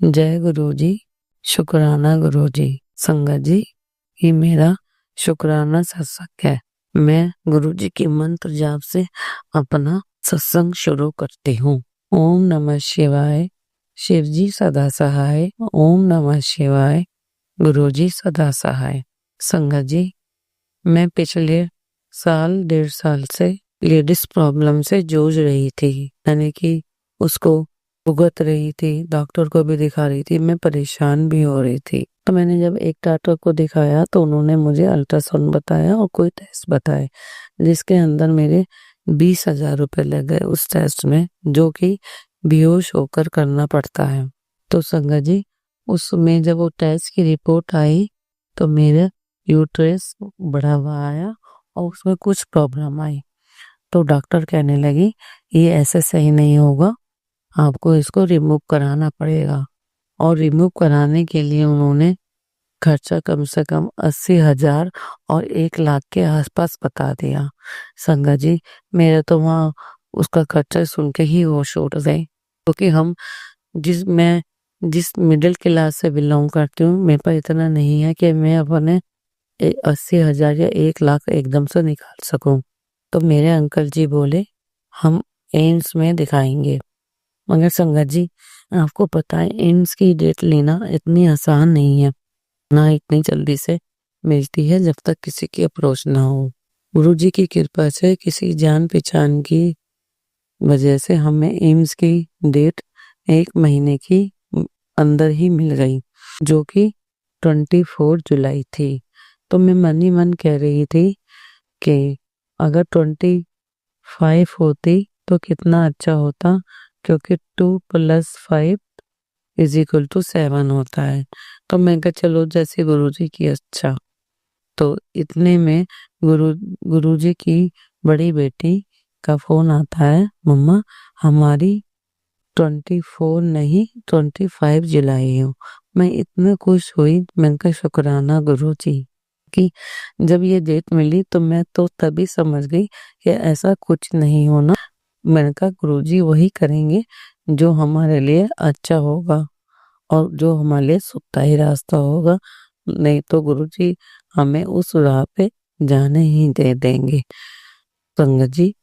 जय गुरु जी। शुक्राना गुरु जी। संगत जी, ये मेरा शुक्राना सत्संग है। मैं गुरु जी की मंत्र जाप से अपना सत्संग शुरू करती हूँ। ओम नमः शिवाय। शिव जी सदा सहाय। ओम नमः शिवाय। गुरु जी सदा सहाय। संगत जी, मैं पिछले साल 1.5 साल से लेडीज प्रॉब्लम से जूझ रही थी, यानी कि उसको भुगत रही थी। डॉक्टर को भी दिखा रही थी, मैं परेशान भी हो रही थी। तो मैंने जब एक डॉक्टर को दिखाया तो उन्होंने मुझे अल्ट्रासाउंड बताया और कोई टेस्ट बताए, जिसके अंदर मेरे 20,000 रुपए लग गए उस टेस्ट में, जो कि बेहोश होकर करना पड़ता है। तो संगत जी, उसमें जब वो टेस्ट की रिपोर्ट आई तो मेरा यूट्रस बढ़ा हुआ आया और उसमें कुछ प्रॉब्लम आई। तो डॉक्टर कहने लगी ये ऐसे सही नहीं होगा, आपको इसको रिमूव कराना पड़ेगा। और रिमूव कराने के लिए उन्होंने खर्चा कम से कम 80,000 और 1 लाख के आसपास बता दिया। संगत जी, मेरे तो वहाँ उसका खर्चा सुन के ही होश उड़ गए, क्योंकि मैं जिस मिडिल क्लास से बिलोंग करती हूँ, मेरे पास इतना नहीं है कि मैं अपने 80,000 या 1 लाख एकदम से निकाल सकूं। तो मेरे अंकल जी बोले हम एम्स में दिखाएंगे। मगर संगत जी, आपको पता है एम्स की डेट लेना इतनी आसान नहीं है, ना इतनी जल्दी से मिलती है जब तक किसी की अप्रोच ना हो। गुरु जी की कृपा से किसी जान पहचान की वजह से हमें एम्स की डेट 1 महीने की अंदर ही मिल गई, जो कि 24 जुलाई थी। तो मैं मन ही मन कह रही थी कि अगर 25 होती तो कितना अच्छा होता, क्योंकि 2 + 5 = 7 होता है। तो मैं कहा चलो जैसे गुरुजी की अच्छा। तो इतने में गुरुजी की बड़ी बेटी का फोन आता है, मम्मा हमारी 24 नहीं 25 जुलाई हो। मैं इतना खुश हुई, मैंने कहा शुक्राना गुरुजी कि जब ये डेट मिली तो मैं तो तभी समझ गई कि ऐसा कुछ नहीं होना। मैंने कहा गुरुजी वही करेंगे जो हमारे लिए अच्छा होगा और जो हमारे लिए सुथरा रास्ता होगा, नहीं तो गुरुजी हमें उस राह पे जाने ही दे देंगे। संगत जी,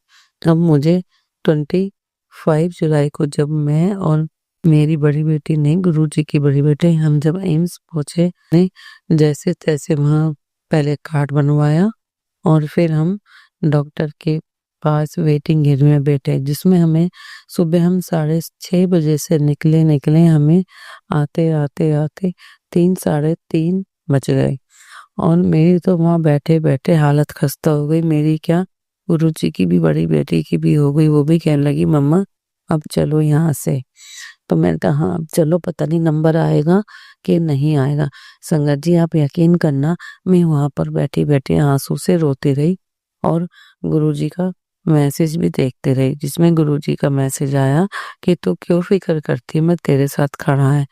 अब मुझे 25 जुलाई को जब मैं और मेरी बड़ी बेटी ने, गुरुजी की बड़ी बेटी, हम जब एम्स पहुंचे ने जैसे तैसे वहाँ पहले कार्ड बनवाया और फिर हम डॉक्टर के पास वेटिंग एरिया में बैठे, जिसमें हमें सुबह हम 6:30 बजे से निकले हमें आते आते आते 3 साढ़े 3 बज गए। और मेरी तो वहाँ बैठे बैठे हालत खस्ता हो गई। मेरी क्या, गुरुजी की भी बड़ी बेटी की भी हो गई। वो भी कहने लगी मम्मा अब चलो यहाँ से। तो मैंने कहा हाँ अब चलो, पता नहीं नंबर आएगा कि नहीं आएगा। संगत जी, आप यकीन करना, मैं वहां पर बैठी बैठी आंसू से रोती रही और गुरुजी का मैसेज भी देखते रही, जिसमें गुरुजी का मैसेज आया कि तू क्यों फिक्र करती, मैं तेरे साथ खड़ा है।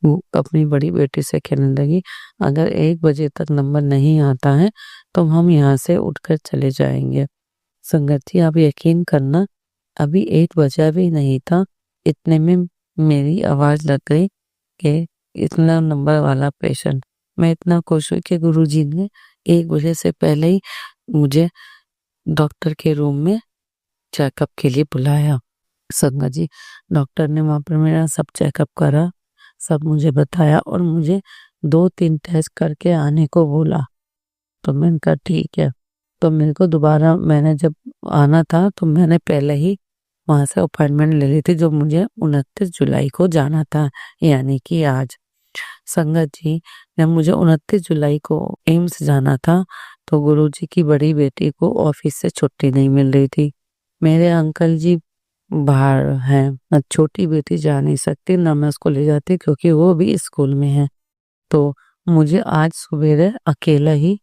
वो अपनी बड़ी बेटी से कहने लगी अगर 1 बजे तक नंबर नहीं आता है तो हम यहाँ से उठकर चले जाएंगे। संगत जी, आप यकीन करना, अभी 1 बजा भी नहीं था, इतने में मेरी आवाज लग गई कि इतना नंबर वाला पेशेंट। मैं इतना खुश हुई कि गुरुजी ने 1 बजे से पहले ही मुझे डॉक्टर के रूम में चेकअप के लिए बुलाया। संगत जी, डॉक्टर ने वहां पर मेरा सब चेकअप करा, सब मुझे बताया और मुझे 2-3 टेस्ट करके आने को बोला। तो मैंने कहा ठीक है। तो मेरे को दोबारा, मैंने जब आना था तो मैंने पहले ही वहां से अपॉइंटमेंट ले ली थी, जो मुझे 29 जुलाई को जाना था, यानी कि आज। संगत जी, जब मुझे 29 जुलाई को एम्स जाना था तो गुरुजी की बड़ी बेटी को ऑफिस से छुट्टी नहीं मिल रही थी। मेरे अंकल जी बाहर हैं, न छोटी बेटी जा नहीं सकती, ना मैं उसको ले जाती क्योंकि वो भी स्कूल में है। तो मुझे आज सवेरे अकेला ही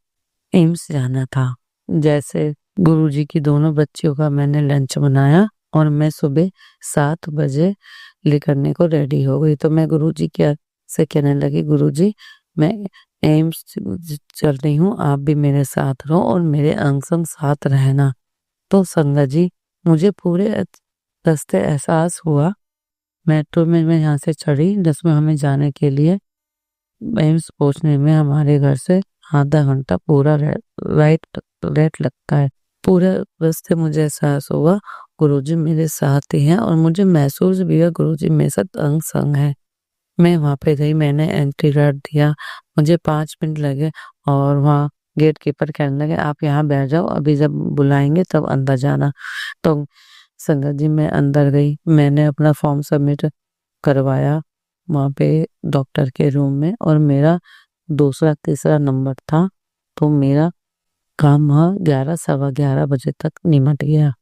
एम्स जाना था। जैसे गुरुजी की दोनों बच्चियों का मैंने लंच बनाया और मैं सुबह 7 बजे लेकर को रेडी हो गई। तो मैं गुरुजी के से कहने लगी गुरुजी मैं एम्स चल रही हूँ, आप भी मेरे साथ रहो और मेरे अंग संग साथ रहना। तो संगत जी, मुझे पूरे रास्ते एहसास हुआ मेट्रो में मैं यहाँ से चढ़ी, जिसमें हमें जाने के लिए एम्स पहुंचने में हमारे घर से आधा घंटा पूरा राइट लगता है। पूरे रास्ते मुझे एहसास हुआ गुरुजी मेरे साथ ही हैं, और मुझे महसूस भी हुआ गुरुजी मेरे साथ अंग संग है। मैं वहां पे गई, मैंने एंट्री कार्ड दिया, मुझे 5 मिनट लगे, और वहाँ गेट कीपर कहने लगे आप यहाँ बैठ जाओ, अभी जब बुलाएंगे तब अंदर जाना। तो संगत जी मैं अंदर गई, मैंने अपना फॉर्म सबमिट करवाया वहाँ पे डॉक्टर के रूम में, और मेरा दूसरा तीसरा नंबर था। तो मेरा काम वहाँ 11 सवा 11 बजे तक निमट गया।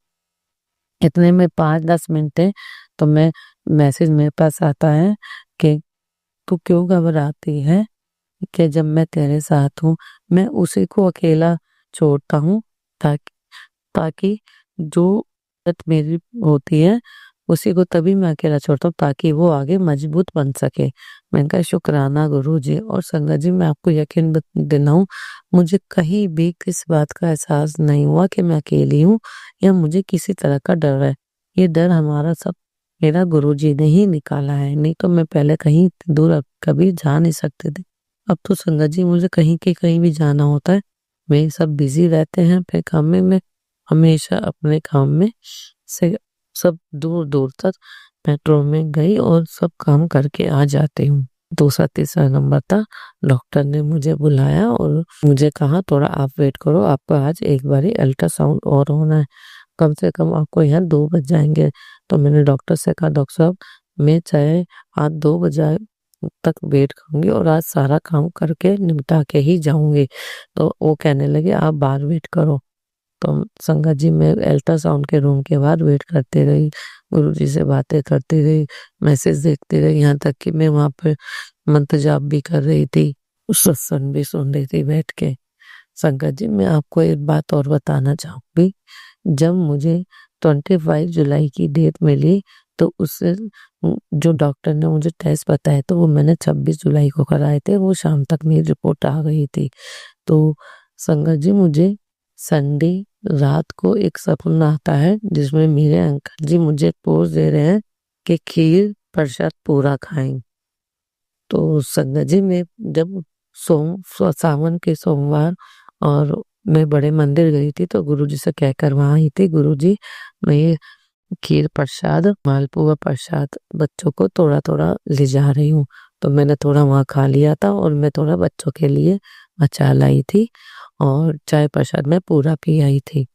इतने में 5-10 मिनट थे तो मैं मैसेज मेरे पास आता है कि तू क्यों घबराती है, कि जब मैं तेरे साथ हूँ मैं उसी को अकेला छोड़ता हूँ, ताकि ताकि जो आदत मेरी होती है उसी को तभी मैं अकेला छोड़ता हूँ ताकि वो आगे मजबूत बन सके। मैंने कहा शुक्राना गुरु जी। और संगत जी मैं आपको यकीन दिलाऊं, मुझे कहीं भी किस बात का एहसास नहीं हुआ कि मैं अकेली हूँ या मुझे किसी तरह का डर है। ये डर हमारा सब मेरा गुरु जी ने ही निकाला है, नहीं तो मैं पहले कहीं दूर कभी जा नहीं सकते थे। अब तो संगत जी मुझे कहीं के कहीं भी जाना होता है, वे सब बिजी रहते हैं अपने काम में, मैं हमेशा अपने काम में से सब दूर दूर तक मेट्रो में गई और सब काम करके आ जाती हूँ। दूसरा तीसरा नंबर था, डॉक्टर ने मुझे बुलाया और मुझे कहा थोड़ा आप वेट करो, आपका आज एक बारी अल्ट्रासाउंड और होना है, कम से कम आपको यहाँ 2 बज जाएंगे। तो मैंने डॉक्टर से कहा डॉक्टर साहब मैं चाहे आज 2 बजे तक वेट करूंगी और आज सारा काम करके निपटा के ही जाऊंगी। तो वो कहने लगे आप बाहर वेट करो। तो संगत जी मैं अल्ट्रासाउंड के रूम के बाहर वेट करती रही, गुरुजी से बातें करती रही, मैसेज देखती रही, यहाँ तक कि मैं वहां पर मंत्र जाप भी कर रही थी, सत्संग भी सुन रही थी बैठ के। संगत जी मैं आपको एक बात और बताना चाहूंगी, जब मुझे 25 जुलाई की डेट मिली तो उससे जो डॉक्टर ने मुझे टेस्ट बताए तो वो मैंने 26 जुलाई को कराए थे, वो शाम तक मेरी रिपोर्ट आ गई थी। तो संगत जी मुझे संडे रात को एक सपना आता है जिसमें मेरे अंकल जी मुझे पोज दे रहे हैं कि खीर प्रसाद पूरा खाएं। तो संगत जी मैं जब सावन के सोमवार और मैं बड़े मंदिर गई थी तो गुरुजी से कहकर वहां आई थी, गुरुजी मैं ये खीर प्रसाद मालपुआ प्रसाद बच्चों को थोड़ा थोड़ा ले जा रही हूँ। तो मैंने थोड़ा वहाँ खा लिया था और मैं थोड़ा बच्चों के लिए बचा लाई थी और चाय प्रसाद में पूरा पी आई थी।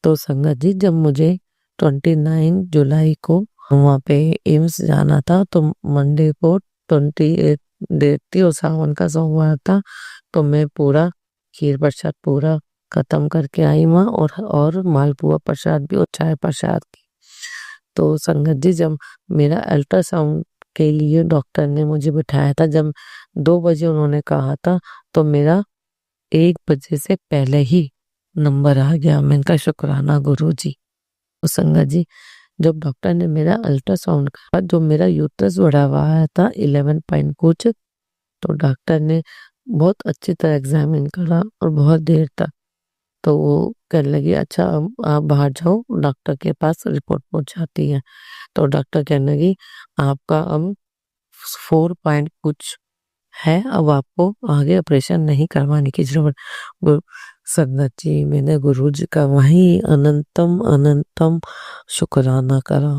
तो संगत जी जब मुझे 29 जुलाई को वहाँ पे एम्स जाना था तो मंडे को 28 डेट थी और सावन का सोमवार था, तो मैं पूरा खीर प्रसाद पूरा खत्म करके आई वहाँ और मालपुआ प्रसाद भी और चाय प्रसाद की। तो संगत जी जब मेरा अल्ट्रासाउंड के लिए डॉक्टर ने मुझे बिठाया था, जब 2 बजे उन्होंने कहा था तो मेरा 1 बजे से पहले ही नंबर आ गया। मैंने कहा शुक्राना गुरु जी। तो संगत जी जब डॉक्टर ने मेरा अल्ट्रासाउंड करा, जो मेरा यूट्रस बढ़ा हुआ आया था 11 पॉइंट कुछ, तो डॉक्टर ने बहुत अच्छी तरह एग्जामिन करा और बहुत देर तक। तो वो कहने लगी अच्छा अब आप बाहर जाओ, डॉक्टर के पास रिपोर्ट पहुंचाती है। तो डॉक्टर कहने लगी आपका अब 4 पॉइंट कुछ है, अब आपको आगे ऑपरेशन नहीं करवाने की जरूरत। संगत जी मैंने गुरु जी का वही अनंतम अनंतम शुक्राना करा,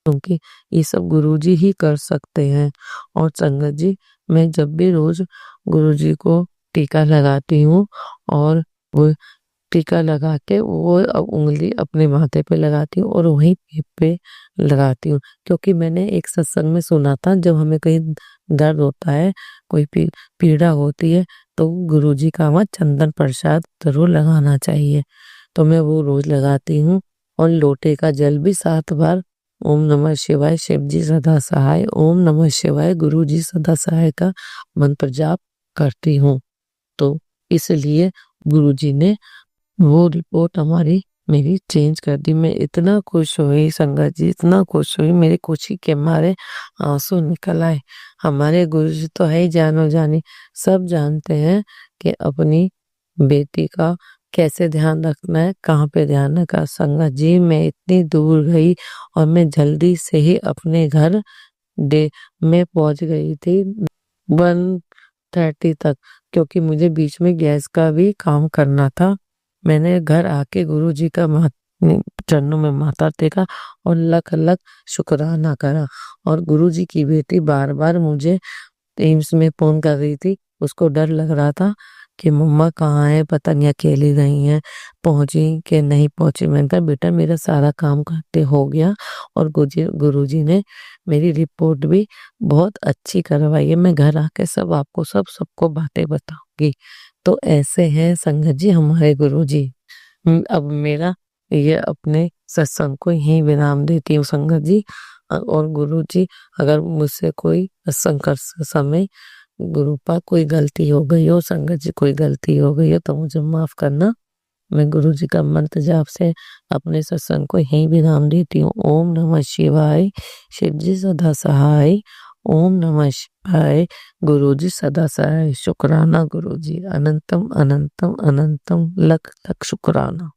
क्योंकि ये सब गुरु जी ही कर सकते हैं। और संगत जी मैं जब भी रोज गुरु जी को टीका लगाती हूँ और वो टीका लगा के वो उंगली अपने माथे पे लगाती हूँ और वहीं पेट पे लगाती हूँ, क्योंकि मैंने एक सत्संग में सुना था जब हमें कहीं दर्द होता है, कोई पीड़ा होती है तो गुरुजी का वहाँ चंदन प्रसाद जरूर लगाना चाहिए। तो मैं वो रोज लगाती हूँ और लोटे का जल भी 7 बार ओम नमः शिवाय शिव जी सदा सहाय, ओम नमः शिवाय गुरु जी सदा सहाय का मंत्र जाप करती हूँ। तो इसलिए गुरुजी ने वो रिपोर्ट हमारी मेरी चेंज कर दी। मैं इतना खुश हुई संगत जी, इतना खुश हुई, मेरी खुशी के मारे आंसू निकल आए। हमारे गुरु जी तो है ही जानो जानी, सब जानते हैं कि अपनी बेटी का कैसे ध्यान रखना है, कहाँ पे ध्यान रखा। संगत जी मैं इतनी दूर गई और मैं जल्दी से ही अपने घर डे मैं पहुंच गई थी 1:30 तक, क्योंकि मुझे बीच में गैस का भी काम करना था। मैंने घर आके गुरुजी का चरणों में माथा टेका और लख लख शुक्राना करा। और गुरुजी की बेटी बार बार मुझे एम्स में फोन कर रही थी। उसको डर लग रहा था कि मम्मा कहाँ है, पता नहीं अकेली गई हैं, पहुंची कि नहीं पहुंची। मैंने कहा बेटा मेरा सारा काम करते हो गया और गुरुजी ने मेरी रिपोर्ट भी बहुत अच्छी करवाई है। मैं घर आके सब आपको सबको बातें बताऊंगी। तो ऐसे हैं संगत जी हमारे गुरुजी। अब मेरा ये अपने सत्संग को यहीं विराम देती हूँ संगत जी। और गुरु जी अगर मुझसे कोई सत्संग कर समय गुरुपा कोई गलती हो गई हो, संगत जी कोई गलती हो गई हो तो मुझे माफ करना। मैं गुरु जी का मंत्र जाप से अपने सत्संग को यहीं विराम देती हूँ। ओम नमः शिवाय। शिव जी सदा सहाय। ओम नमः शिवाय। गुरु जी सदा सहाय। शुक्राना गुरु जी, अनंतम अनंतम अनंतम लख लख शुक्राना।